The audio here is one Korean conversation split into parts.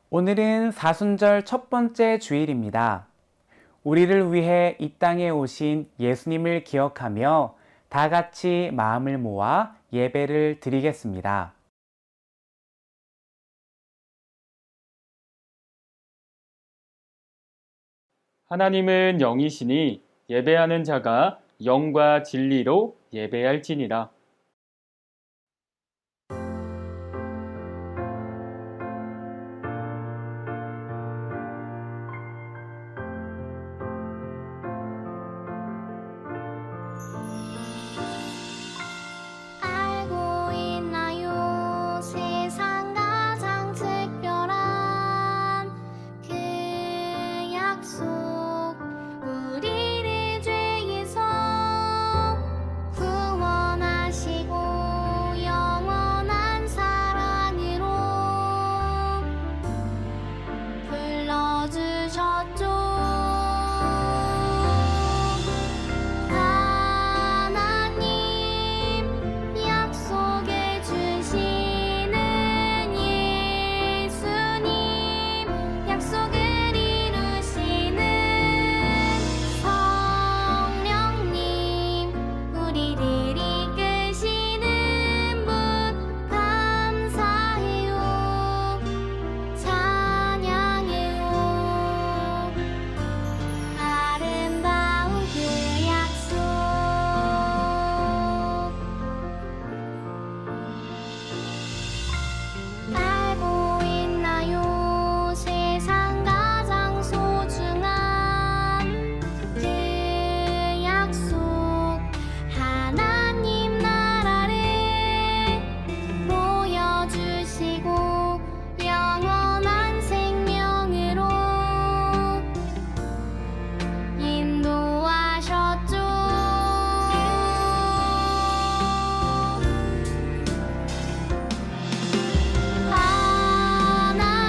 오늘은 사순절 첫 번째 주일입니다. 우리를 위해 이 땅에 오신 예수님을 기억하며 다 같이 마음을 모아 예배를 드리겠습니다. 하나님은 영이시니 예배하는 자가 영과 진리로 예배할지니라. 알고 있나요? 세상 가장 특별한 그 약속, 우리를 죄에서 구원하시고 영원한 사랑으로 불러주셨죠. 약속해 주시는 예수님, 약속을 이루시는 성령님, 우리를 이끄시는 분 감사해요, 찬양해요. 아름다운 그 약속, 알고 있나요? 세상 가장 소중한 그 약속, 하나님 나라를 보여주시고 영원한 생명으로 인도하셨죠.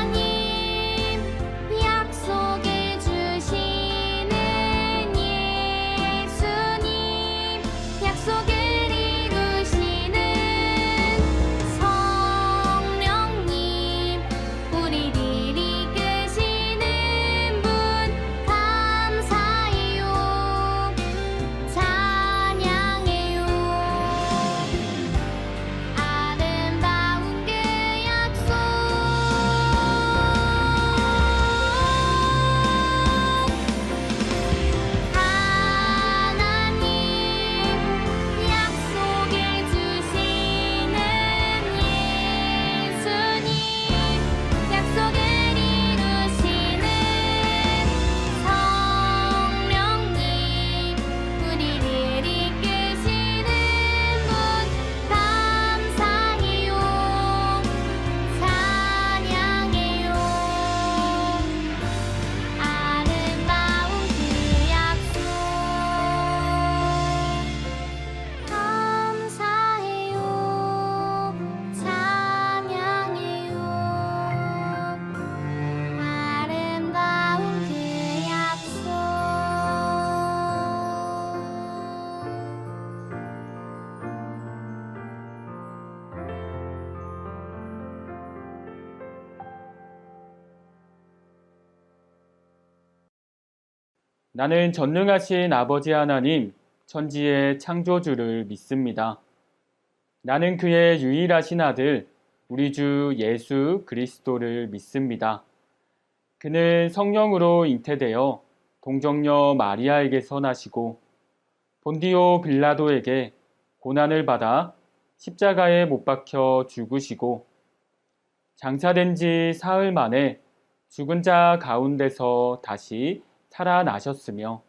하나님 약속해 주시는 예수님, 약속을 이루시는 성령님, 우리를 이끄시는 분 감사해요, 찬양해요. 아름다운 그 약속, 하나님 약속해 주시는 예수님, 약속을 이루시는 성령님, 우리를 이끄시는 분 감사해요, 찬양해요. 아름다운 그 약속, 감사해요, 찬양해요. 아름다운 그 약속. 나는 전능하신 아버지 하나님, 천지의 창조주를 믿습니다. 나는 그의 유일하신 아들, 우리 주 예수 그리스도를 믿습니다. 그는 성령으로 잉태되어 동정녀 마리아에게서 나시고 본디오 빌라도에게 고난을 받아 십자가에 못 박혀 죽으시고 장사된 지 사흘 만에 죽은 자 가운데서 다시 살아나셨으며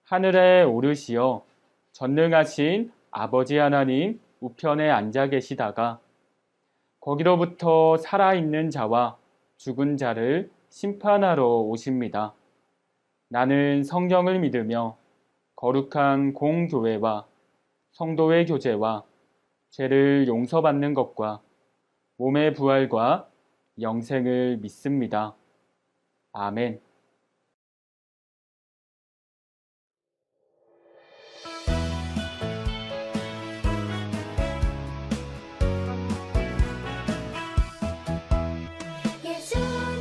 하늘에 오르시어 전능하신 아버지 하나님 우편에 앉아 계시다가 거기로부터 살아있는 자와 죽은 자를 심판하러 오십니다. 나는 성령을 믿으며 거룩한 공교회와 성도의 교제와 죄를 용서받는 것과 몸의 부활과 영생을 믿습니다. 아멘. 예수님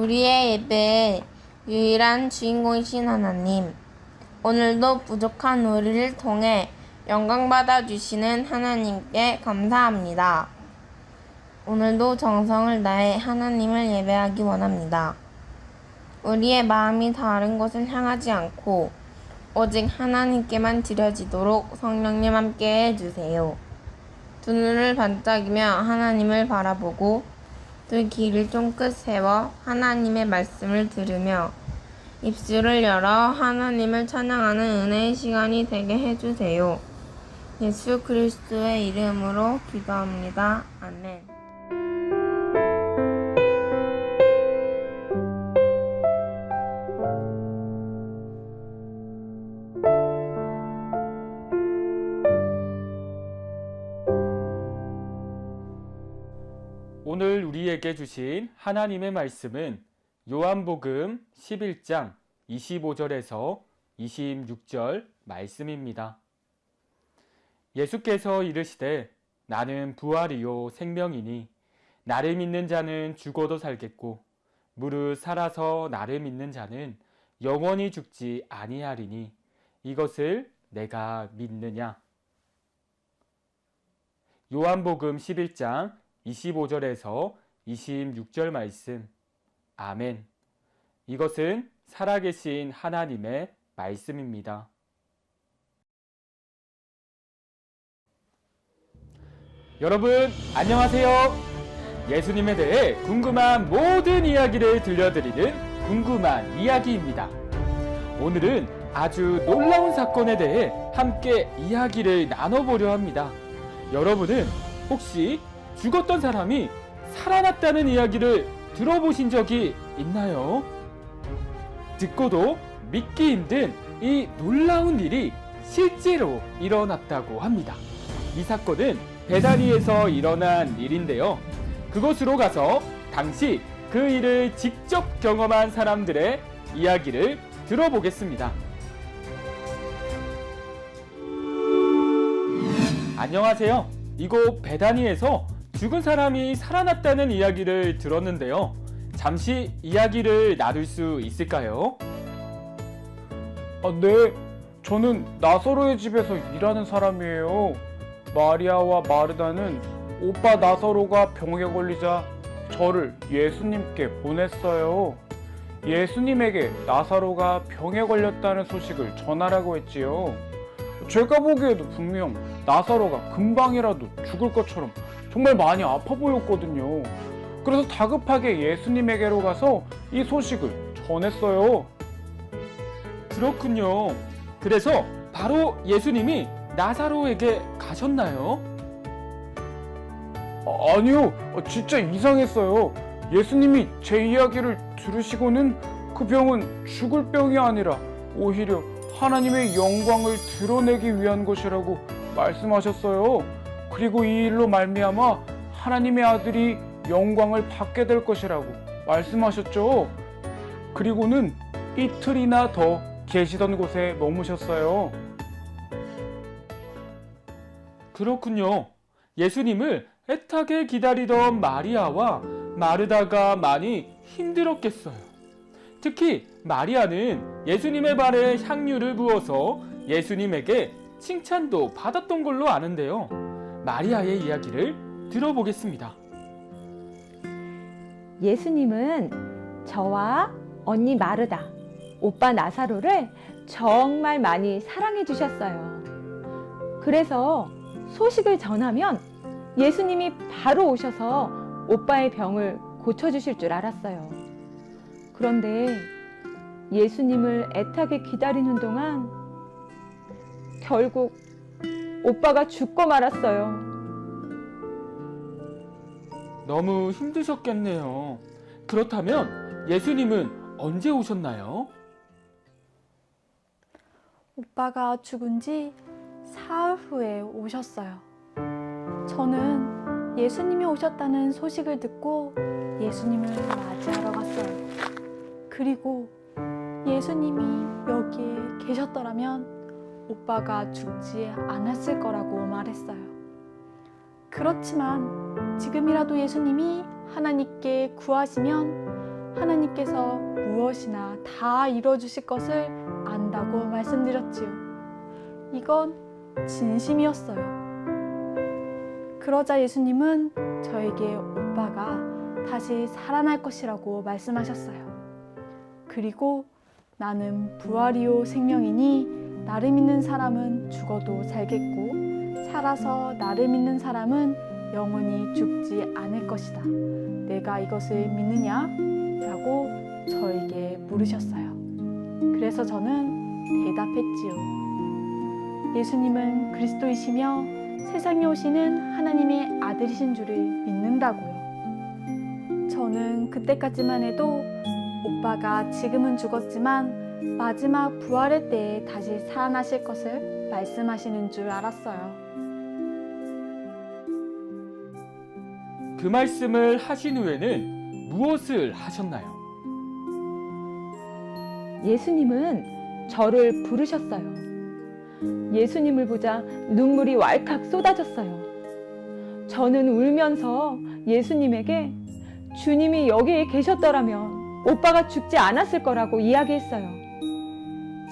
우리의 예배의 유일한 주인공이신 하나님, 오늘도 부족한 우리를 통해 영광받아 주시는 하나님께 감사합니다. 오늘도 정성을 다해 하나님을 예배하기 원합니다. 우리의 마음이 다른 곳을 향하지 않고 오직 하나님께만 드려지도록 성령님 함께 해주세요. 두 눈을 반짝이며 하나님을 바라보고 두 귀를 쫑긋 세워 하나님의 말씀을 들으며 입술을 열어 하나님을 찬양하는 은혜의 시간이 되게 해주세요. 예수 그리스도의 이름으로 기도합니다. 아멘. 오늘 우리에게 주신 하나님의 말씀은 요한복음 11장 25절에서 26절 말씀입니다. 예수께서 이르시되 나는 부활이요 생명이니 나를 믿는 자는 죽어도 살겠고 무릇 살아서 나를 믿는 자는 영원히 죽지 아니하리니 이것을 내가 믿느냐. 요한복음 11장 25절에서 26절 말씀. 아멘. 이것은 살아계신 하나님의 말씀입니다. 여러분, 안녕하세요. 예수님에 대해 궁금한 모든 이야기를 들려드리는 궁금한 이야기입니다. 오늘은 아주 놀라운 사건에 대해 함께 이야기를 나눠보려 합니다. 여러분은 혹시 죽었던 사람이 살아났다는 이야기를 들어보신 적이 있나요? 듣고도 믿기 힘든 이 놀라운 일이 실제로 일어났다고 합니다. 이 사건은 베다니에서 일어난 일인데요. 그곳으로 가서 당시 그 일을 직접 경험한 사람들의 이야기를 들어보겠습니다. 안녕하세요. 이곳 베다니에서 죽은 사람이 살아났다는 이야기를 들었는데요. 잠시 이야기를 나눌 수 있을까요? 네. 저는 나사로의 집에서 일하는 사람이에요. 마리아와 마르다는 오빠 나사로가 병에 걸리자 저를 예수님께 보냈어요. 예수님에게 나사로가 병에 걸렸다는 소식을 전하라고 했지요. 제가 보기에도 분명 나사로가 금방이라도 죽을 것처럼 정말 많이 아파 보였거든요. 그래서 다급하게 예수님에게로 가서 이 소식을 전했어요. 그렇군요. 그래서 바로 예수님이 나사로에게 가셨나요? 아니요, 진짜 이상했어요. 예수님이 제 이야기를 들으시고는 그 병은 죽을 병이 아니라 오히려 하나님의 영광을 드러내기 위한 것이라고 말씀하셨어요. 그리고 이 일로 말미암아 하나님의 아들이 영광을 받게 될 것이라고 말씀하셨죠. 그리고는 이틀이나 더 계시던 곳에 머무셨어요. 그렇군요. 예수님을 애타게 기다리던 마리아와 마르다가 많이 힘들었겠어요. 특히 마리아는 예수님의 발에 향유를 부어서 예수님에게 칭찬도 받았던 걸로 아는데요. 마리아의 이야기를 들어보겠습니다. 예수님은 저와 언니 마르다, 오빠 나사로를 정말 많이 사랑해 주셨어요. 그래서 소식을 전하면 예수님이 바로 오셔서 오빠의 병을 고쳐주실 줄 알았어요. 그런데 예수님을 애타게 기다리는 동안 결국 오빠가 죽고 말았어요. 너무 힘드셨겠네요. 그렇다면 예수님은 언제 오셨나요? 오빠가 죽은 지 사흘 후에 오셨어요. 저는 예수님이 오셨다는 소식을 듣고 예수님을 맞이하러 갔어요. 그리고 예수님이 여기에 계셨더라면 오빠가 죽지 않았을 거라고 말했어요. 그렇지만 지금이라도 예수님이 하나님께 구하시면 하나님께서 무엇이나 다 이루어주실 것을 안다고 말씀드렸지요. 이건 진심이었어요. 그러자 예수님은 저에게 오빠가 다시 살아날 것이라고 말씀하셨어요. 그리고 나는 부활이요 생명이니 나를 믿는 사람은 죽어도 살겠고 살아서 나를 믿는 사람은 영원히 죽지 않을 것이다. 내가 이것을 믿느냐? 라고 저에게 물으셨어요. 그래서 저는 대답했지요. 예수님은 그리스도이시며 세상에 오시는 하나님의 아들이신 줄을 믿는다고요. 저는 그때까지만 해도 오빠가 지금은 죽었지만 마지막 부활의 때에 다시 살아나실 것을 말씀하시는 줄 알았어요. 그 말씀을 하신 후에는 무엇을 하셨나요? 예수님은 저를 부르셨어요. 예수님을 보자 눈물이 왈칵 쏟아졌어요. 저는 울면서 예수님에게 주님이 여기에 계셨더라면 오빠가 죽지 않았을 거라고 이야기했어요.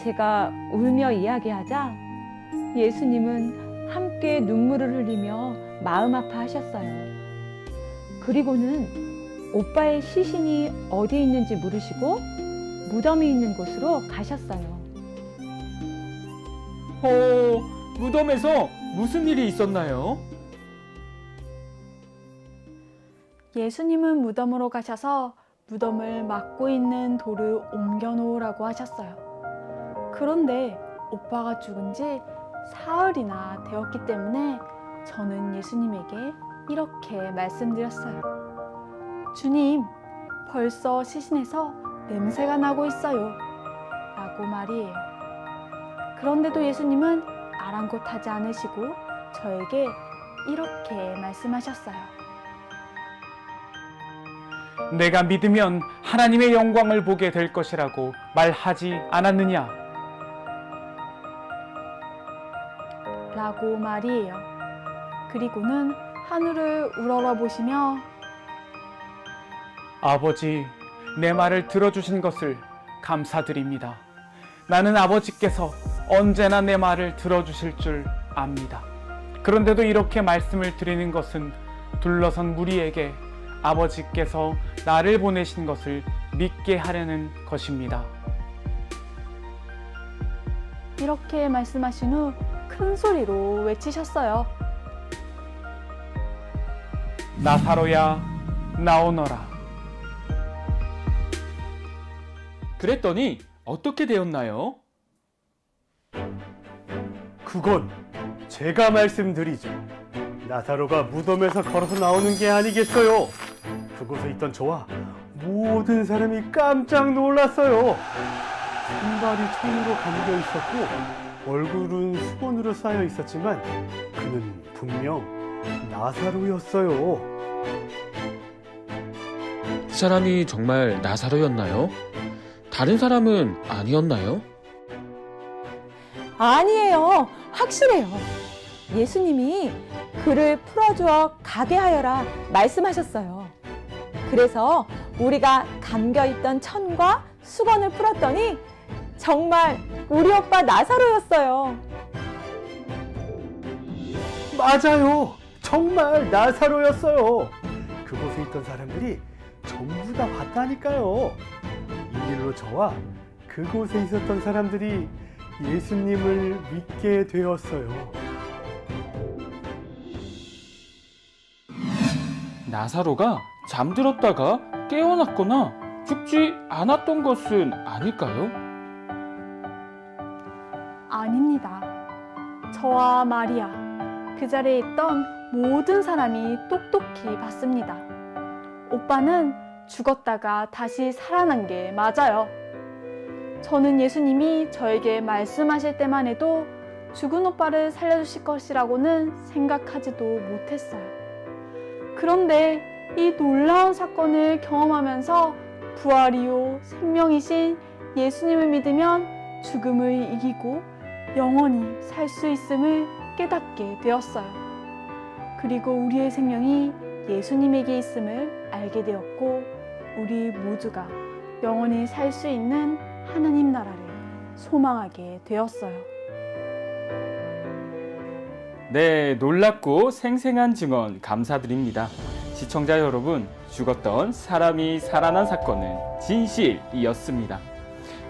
제가 울며 이야기하자 예수님은 함께 눈물을 흘리며 마음 아파하셨어요. 그리고는 오빠의 시신이 어디에 있는지 물으시고 무덤이 있는 곳으로 가셨어요. 무덤에서 무슨 일이 있었나요? 예수님은 무덤으로 가셔서 무덤을 막고 있는 돌을 옮겨 놓으라고 하셨어요. 그런데 오빠가 죽은 지 사흘이나 되었기 때문에 저는 예수님에게 이렇게 말씀드렸어요. 주님, 벌써 시신에서 냄새가 나고 있어요. 라고 말이에요. 그런데도 예수님은 아랑곳하지 않으시고 저에게 이렇게 말씀하셨어요. 내가 믿으면 하나님의 영광을 보게 될 것이라고 말하지 않았느냐? 라고 말이에요. 그리고는 하늘을 우러러보시며 아버지, 내 말을 들어주신 것을 감사드립니다. 나는 아버지께서 언제나 내 말을 들어주실 줄 압니다. 그런데도 이렇게 말씀을 드리는 것은 둘러선 무리에게 아버지께서 나를 보내신 것을 믿게 하려는 것입니다. 이렇게 말씀하신 후 큰 소리로 외치셨어요. 나사로야, 나오너라. 그랬더니 어떻게 되었나요? 그건 제가 말씀드리죠. 나사로가 무덤에서 걸어서 나오는 게 아니겠어요. 그곳에 있던 저와 모든 사람이 깜짝 놀랐어요. 신발이 천으로 감겨 있었고 얼굴은 수건으로 쌓여 있었지만 그는 분명 나사로였어요. 그 사람이 정말 나사로였나요? 다른 사람은 아니었나요? 아니에요. 확실해요. 예수님이 그를 풀어주어 가게 하여라 말씀하셨어요. 그래서 우리가 감겨있던 천과 수건을 풀었더니 정말 우리 오빠 나사로였어요. 맞아요. 정말 나사로였어요. 그곳에 있던 사람들이 전부 다 봤다니까요. 이 일로 저와 그곳에 있었던 사람들이 예수님을 믿게 되었어요. 나사로가 잠들었다가 깨어났거나 죽지 않았던 것은 아닐까요? 아닙니다. 저와 마리아, 그 자리에 있던 모든 사람이 똑똑히 봤습니다. 오빠는 죽었다가 다시 살아난 게 맞아요. 저는 예수님이 저에게 말씀하실 때만 해도 죽은 오빠를 살려주실 것이라고는 생각하지도 못했어요. 그런데 이 놀라운 사건을 경험하면서 부활이요 생명이신 예수님을 믿으면 죽음을 이기고 영원히 살 수 있음을 깨닫게 되었어요. 그리고 우리의 생명이 예수님에게 있음을 알게 되었고 우리 모두가 영원히 살 수 있는 하나님 나라를 소망하게 되었어요. 네, 놀랍고 생생한 증언 감사드립니다. 시청자 여러분, 죽었던 사람이 살아난 사건은 진실이었습니다.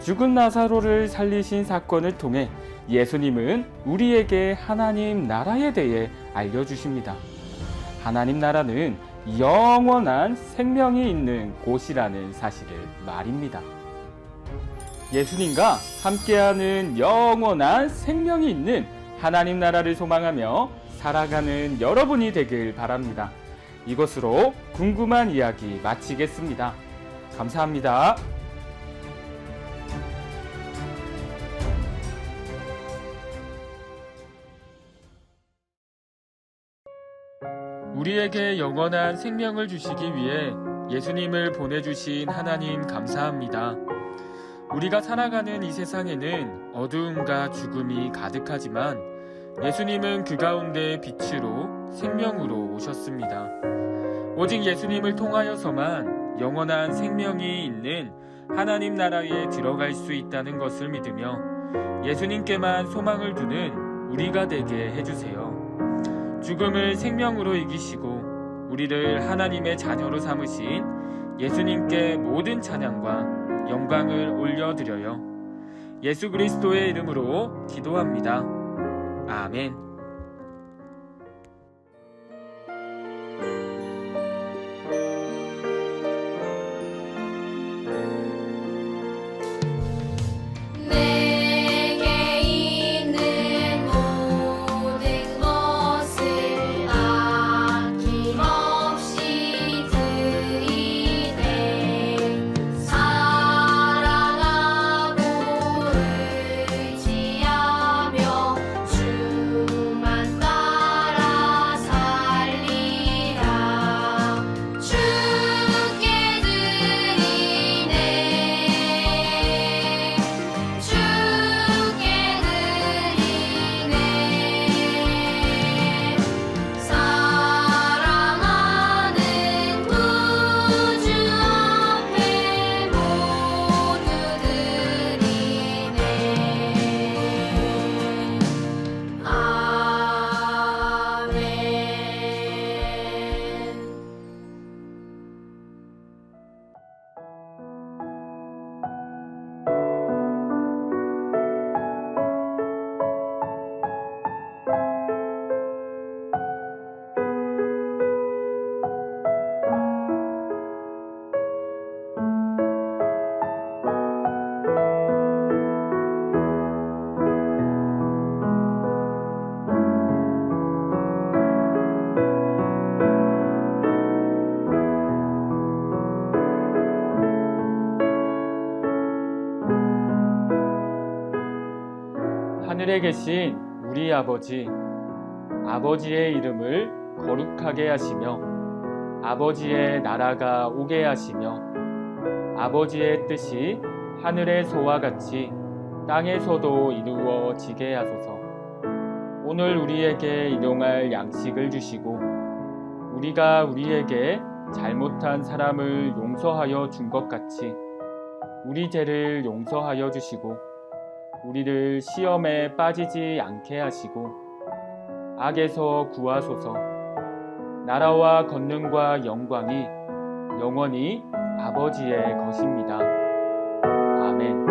죽은 나사로를 살리신 사건을 통해 예수님은 우리에게 하나님 나라에 대해 알려주십니다. 하나님 나라는 영원한 생명이 있는 곳이라는 사실을 말입니다. 예수님과 함께하는 영원한 생명이 있는 하나님 나라를 소망하며 살아가는 여러분이 되길 바랍니다. 이것으로 궁금한 이야기 마치겠습니다. 감사합니다. 우리에게 영원한 생명을 주시기 위해 예수님을 보내주신 하나님 감사합니다. 우리가 살아가는 이 세상에는 어두움과 죽음이 가득하지만 예수님은 그 가운데 빛으로 생명으로 오셨습니다. 오직 예수님을 통하여서만 영원한 생명이 있는 하나님 나라에 들어갈 수 있다는 것을 믿으며 예수님께만 소망을 두는 우리가 되게 해주세요. 죽음을 생명으로 이기시고 우리를 하나님의 자녀로 삼으신 예수님께 모든 찬양과 영광을 올려드려요. 예수 그리스도의 이름으로 기도합니다. 아멘. 내게 있는 모든 것을 아낌없이 드리네. 사랑하고 의지하며 주만 따라 살리라. 주께 드리네. 주께 드리네. 사랑하는 구주 앞에 모두 드리네. 아멘. 하늘에 계신 우리 아버지, 아버지의 이름을 거룩하게 하시며 아버지의 나라가 오게 하시며 아버지의 뜻이 하늘에서와 같이 땅에서도 이루어지게 하소서. 오늘 우리에게 일용할 양식을 주시고 우리가 우리에게 잘못한 사람을 용서하여 준 것 같이 우리 죄를 용서하여 주시고 우리를 시험에 빠지지 않게 하시고 악에서 구하소서. 나라와 권능과 영광이 영원히 아버지의 것입니다. 아멘.